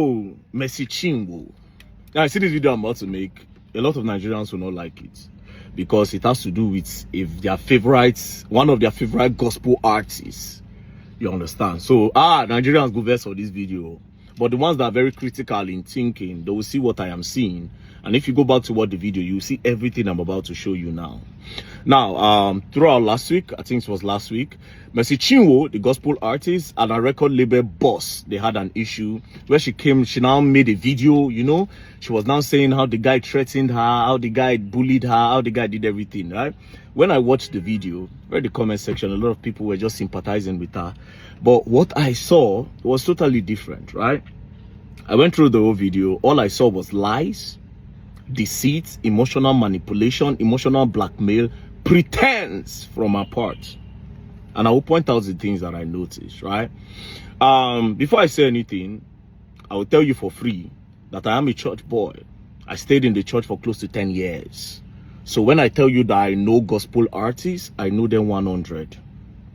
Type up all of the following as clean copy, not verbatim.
Oh, Messi Chinwo. Now, I see this video I'm about to make. A lot of Nigerians will not like it because it has to do with one of their favorite gospel artists. You understand? So, Nigerians go verse for this video. But the ones that are very critical in thinking, they will see what I am seeing. And if you go back to watch the video, you will see everything I'm about to show you now. Now, throughout last week, I think it was last week, Messi Chinwo, the gospel artist, and a record label boss, they had an issue where she now made a video, you know. She was now saying how the guy threatened her, how the guy bullied her, how the guy did everything, right? When I watched the video, read the comment section, a lot of people were just sympathizing with her. But what I saw was totally different, right? I went through the whole video. All I saw was lies, deceit, emotional manipulation, emotional blackmail, pretense from her part. And I will point out the things that I noticed, right? Before I say anything, I will tell you for free that I am a church boy. I stayed in the church for close to 10 years. So when I tell you that I know gospel artists, I know them 100.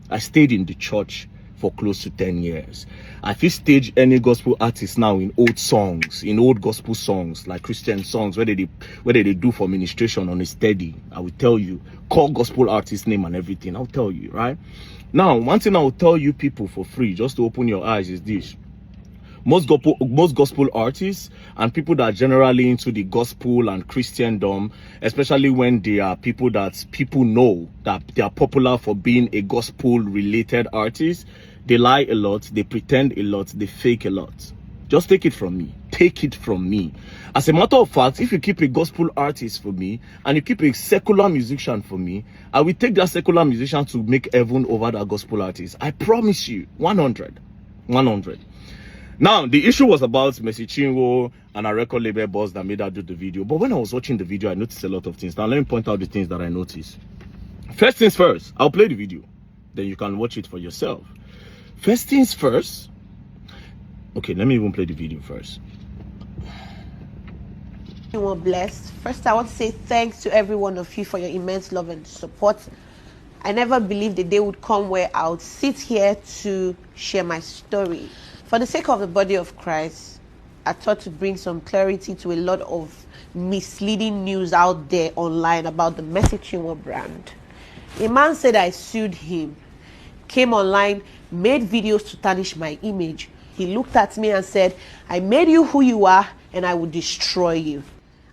I stayed in the church for close to 10 years. I feel stage any gospel artist now in old songs, in old gospel songs, like Christian songs, where they do for ministration on a steady. I will tell you, call gospel artist name and everything. I'll tell you, right? Now, one thing I will tell you people for free, just to open your eyes, is this. Most gospel artists and people that are generally into the gospel and Christendom, especially when they are people that people know that they are popular for being a gospel related artist, they lie a lot, they pretend a lot, they fake a lot. Just take it from me. Take it from me. As a matter of fact, if you keep a gospel artist for me and you keep a secular musician for me, I will take that secular musician to make heaven over that gospel artist. I promise you, 100. 100. Now, the issue was about Messi Chinwo and a record label boss that made her do the video. But when I was watching the video, I noticed a lot of things. Now, let me point out the things that I noticed. First things first, I'll play the video. Then you can watch it for yourself. First things first. Okay, let me even play the video first. You were blessed. First, I want to say thanks to every one of you for your immense love and support. I never believed the day would come where I would sit here to share my story. For the sake of the body of Christ, I thought to bring some clarity to a lot of misleading news out there online about the Messi Chinwo brand. A man said I sued him, came online, made videos to tarnish my image. He looked at me and said, I made you who you are and I will destroy you.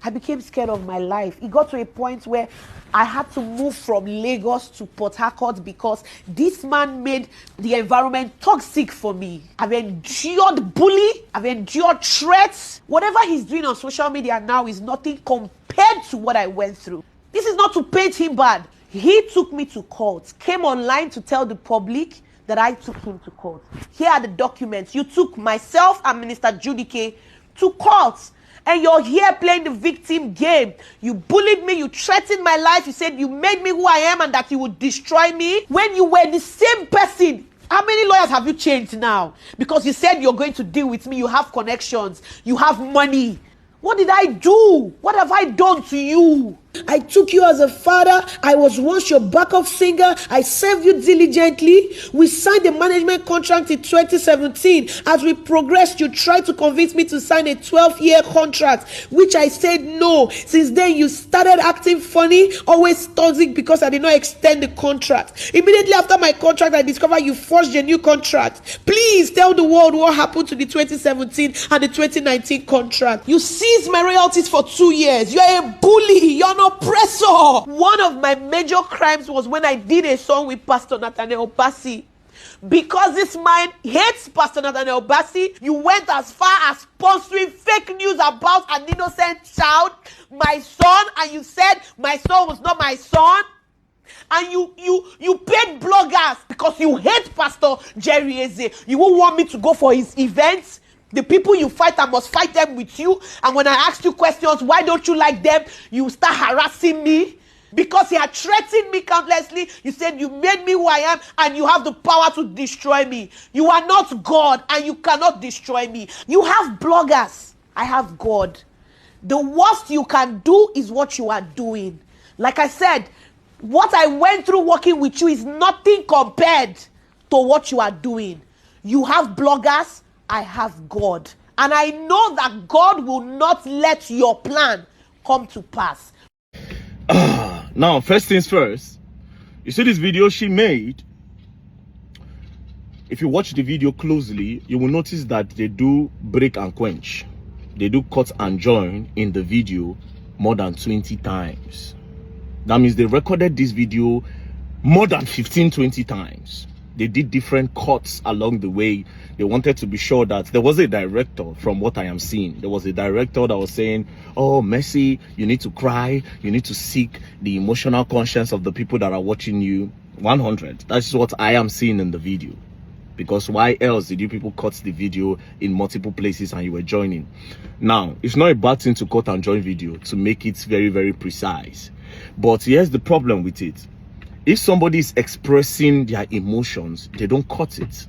I became scared of my life. It got to a point where I had to move from Lagos to Port Harcourt because this man made the environment toxic for me. I've endured bully. I've endured threats. Whatever he's doing on social media now is nothing compared to what I went through. This is not to paint him bad. He took me to court, came online to tell the public that I took him to court. Here are the documents. You took myself and Minister Judike to court. And you're here playing the victim game. You bullied me. You threatened my life. You said you made me who I am and that you would destroy me. When you were the same person, how many lawyers have you changed now? Because you said you're going to deal with me. You have connections. You have money. What did I do? What have I done to you? I took you as a father. I was once your backup singer. I served you diligently. We signed a management contract in 2017. As we progressed, you tried to convince me to sign a 12-year contract, which I said no. Since then, you started acting funny, always toxic because I did not extend the contract. Immediately after my contract, I discovered you forged a new contract. Please tell the world what happened to the 2017 and the 2019 contract. You seized my royalties for 2 years. You're a bully. You're an oppressor. One of my major crimes was when I did a song with Pastor Nathaniel Bassi. Because this man hates Pastor Nathaniel Bassi, you went as far as sponsoring fake news about an innocent child, my son, and you said my son was not my son. And you paid bloggers because you hate Pastor Jerry Eze. You won't want me to go for his events. The people you fight, I must fight them with you. And when I ask you questions, why don't you like them? You start harassing me. Because he had threatened me countlessly. You said you made me who I am and you have the power to destroy me. You are not God and you cannot destroy me. You have bloggers. I have God. The worst you can do is what you are doing. Like I said, what I went through working with you is nothing compared to what you are doing. You have bloggers. I have God. And I know that God will not let your plan come to pass. Now, first things first, you see this video she made. If you watch the video closely, you will notice that they do break and quench. They do cut and join in the video more than 20 times. That means they recorded this video more than 15-20 times. They did different cuts along the way. They wanted to be sure that there was a director. From what I am seeing, there was a director that was saying, oh, Mercy, you need to cry, you need to seek the emotional conscience of the people that are watching you. 100. That's what I am seeing in the video. Because why else did you people cut the video in multiple places and you were joining? Now, it's not a bad thing to cut and join video to make it very, very precise. But here's the problem with it. If somebody is expressing their emotions, they don't cut it.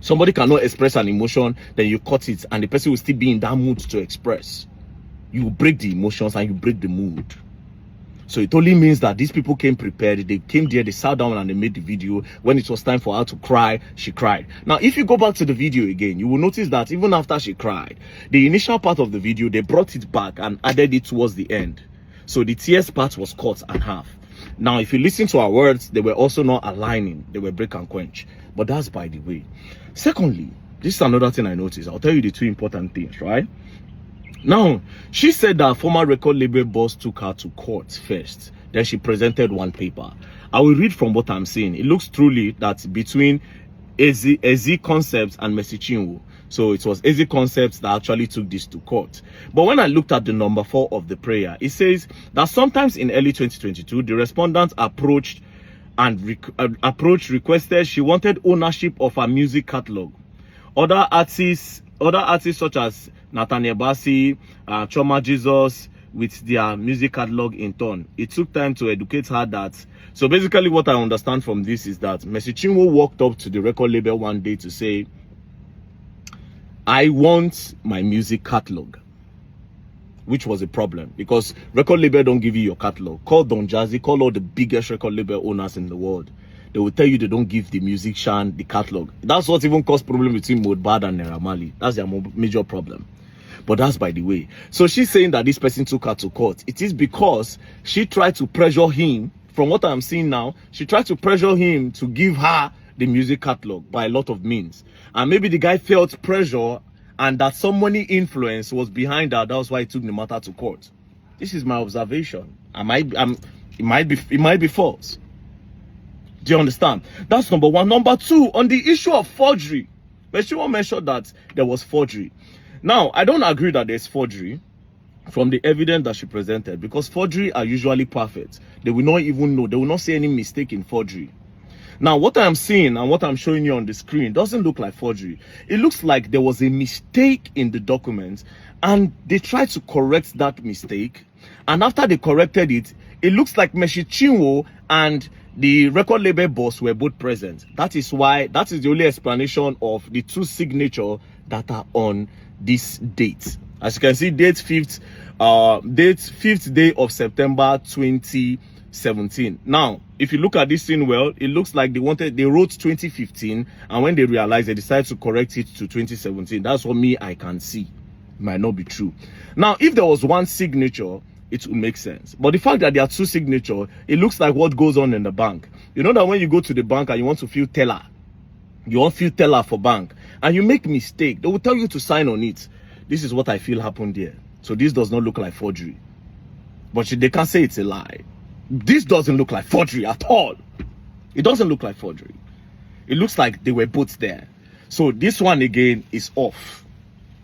Somebody cannot express an emotion, then you cut it, and the person will still be in that mood to express. You break the emotions and you break the mood. So it only means that these people came prepared. They came there, they sat down and they made the video. When it was time for her to cry, she cried. Now, if you go back to the video again, you will notice that even after she cried, the initial part of the video, they brought it back and added it towards the end. So the tears part was cut in half. Now, if you listen to our words, they were also not aligning. They were break and quench. But that's by the way. Secondly, this is another thing I noticed. I'll tell you the two important things, right? Now, she said that former record label boss took her to court first. Then she presented one paper. I will read from what I'm saying. It looks truly that between AZ Concepts and Mercy Chinwo. So it was AZ Concepts that actually took this to court. But when I looked at the number 4 of the prayer, it says that sometimes in early 2022, the respondent approached requested she wanted ownership of her music catalog. Other artists such as Nathaniel Bassey, Choma Jesus, with their music catalog in turn. It took time to educate her that. So basically what I understand from this is that Mercy Chinwo walked up to the record label one day to say, I want my music catalog, which was a problem because record label don't give you your catalog. Call Don Jazzy, call all the biggest record label owners in the world. They will tell you they don't give the musician the catalog. That's what even caused problem between Mohbad and Naira Marley. That's their major problem. But that's by the way. So she's saying that this person took her to court. It is because she tried to pressure him. From what I'm seeing now, she tried to pressure him to give her the music catalog by a lot of means. And maybe the guy felt pressure and that some money influence was behind that. That's why he took the matter to court. This is my observation. It might be false. Do you understand? That's number 1. Number 2, on the issue of forgery. Mercy mentioned that there was forgery. Now, I don't agree that there's forgery from the evidence that she presented because forgery are usually perfect. They will not even know. They will not see any mistake in forgery. Now, what I'm seeing and what I'm showing you on the screen doesn't look like forgery. It looks like there was a mistake in the documents and they tried to correct that mistake. And after they corrected it, it looks like Mercy Chinwo and the record label boss were both present. That is the only explanation of the 2 signatures that are on this date. As you can see, date 5th day of September 2017. Now, if you look at this thing well, it looks like they wrote 2015, and when they realized, they decided to correct it to 2017. That's what I can see. It might not be true. Now, if there was one signature, it would make sense. But the fact that there are 2 signatures, it looks like what goes on in the bank. You know that when you go to the bank and you want to fill teller, you want fill teller for bank, and you make mistake, they will tell you to sign on it. This is what I feel happened there. So this does not look like forgery. But they can't say it's a lie. This doesn't look like forgery at all. It doesn't look like forgery. It looks like they were both there. So this one again is off.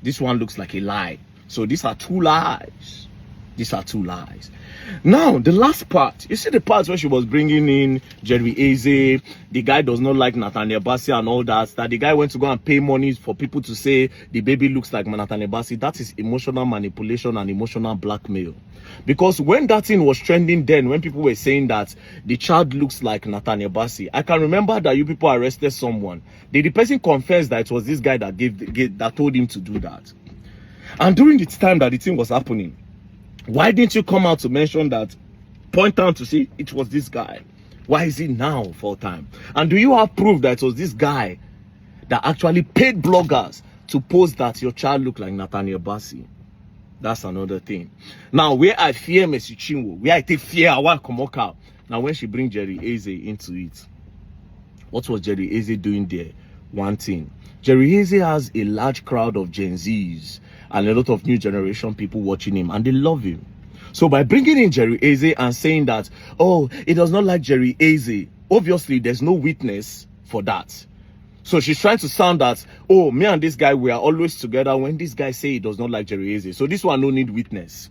This one looks like a lie. So these are 2 lies. These are 2 lies. Now, the last part. You see the part where she was bringing in Jerry Eze. The guy does not like Nathaniel Bassey and all that. That the guy went to go and pay money for people to say the baby looks like Nathaniel Bassey. That is emotional manipulation and emotional blackmail. Because when that thing was trending then, when people were saying that the child looks like Nathaniel Bassey, I can remember that you people arrested someone. The person confessed that it was this guy that told him to do that. And during the time that the thing was happening, why didn't you come out to mention that, point out to see it was this guy? Why is it now full time? And do you have proof that it was this guy that actually paid bloggers to post that your child look like Nathaniel Bassey. That's another thing. Now, where I fear Messi Chinwo, where I take fear, I want to come out. Now, when she bring Jerry Eze into it, what was Jerry Eze doing there? One thing. Jerry Eze has a large crowd of Gen Zs and a lot of new generation people watching him, and they love him. So by bringing in Jerry Eze and saying that, oh, he does not like Jerry Eze, obviously there's no witness for that. So she's trying to sound that, oh, me and this guy, we are always together when this guy say he does not like Jerry Eze. So this one no need witness.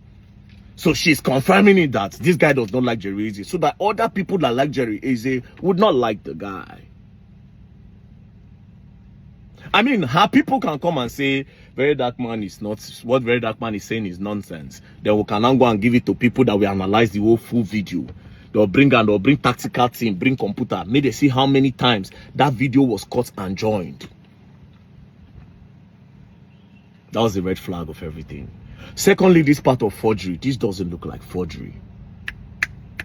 So she's confirming it that this guy does not like Jerry Eze, so that other people that like Jerry Eze would not like the guy. I mean, how people can come and say Very Dark Man is not, what Very Dark Man is saying is nonsense. Then we can now go and give it to people that will analyze the whole full video. They'll bring tactical team, bring computer, may they see how many times that video was cut and joined. That was the red flag of everything. Secondly, this part of forgery, this doesn't look like forgery.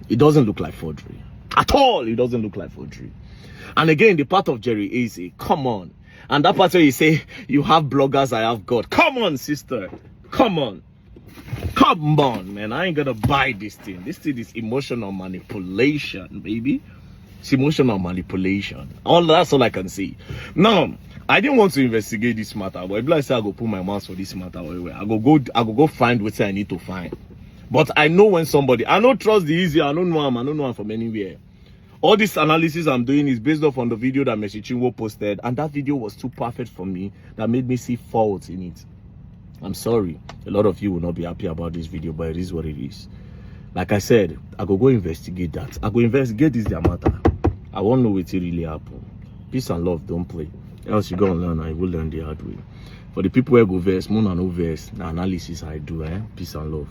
It doesn't look like forgery. At all, it doesn't look like forgery. And again, the part of Jerry Eze, come on. And that part where you say, you have bloggers, I have God. Come on, sister. Come on. Come on, man. I ain't gonna buy this thing. This thing is emotional manipulation, baby. It's emotional manipulation. That's all I can see. Now, I didn't want to investigate this matter, but if I say I go put my mouth for this matter, I go find what I need to find. But I know when somebody, I don't trust the easy, I don't know him from anywhere. All this analysis I'm doing is based off on the video that Messi Chinwo posted, and that video was too perfect for me that made me see faults in it. I'm sorry, a lot of you will not be happy about this video, but it is what it is. Like I said, I go investigate that. I go investigate this their matter. I won't know what really happened. Peace and love, don't play. Else you go and learn, I will learn the hard way. For the people who go verse, moon and no verse, the analysis I do, peace and love.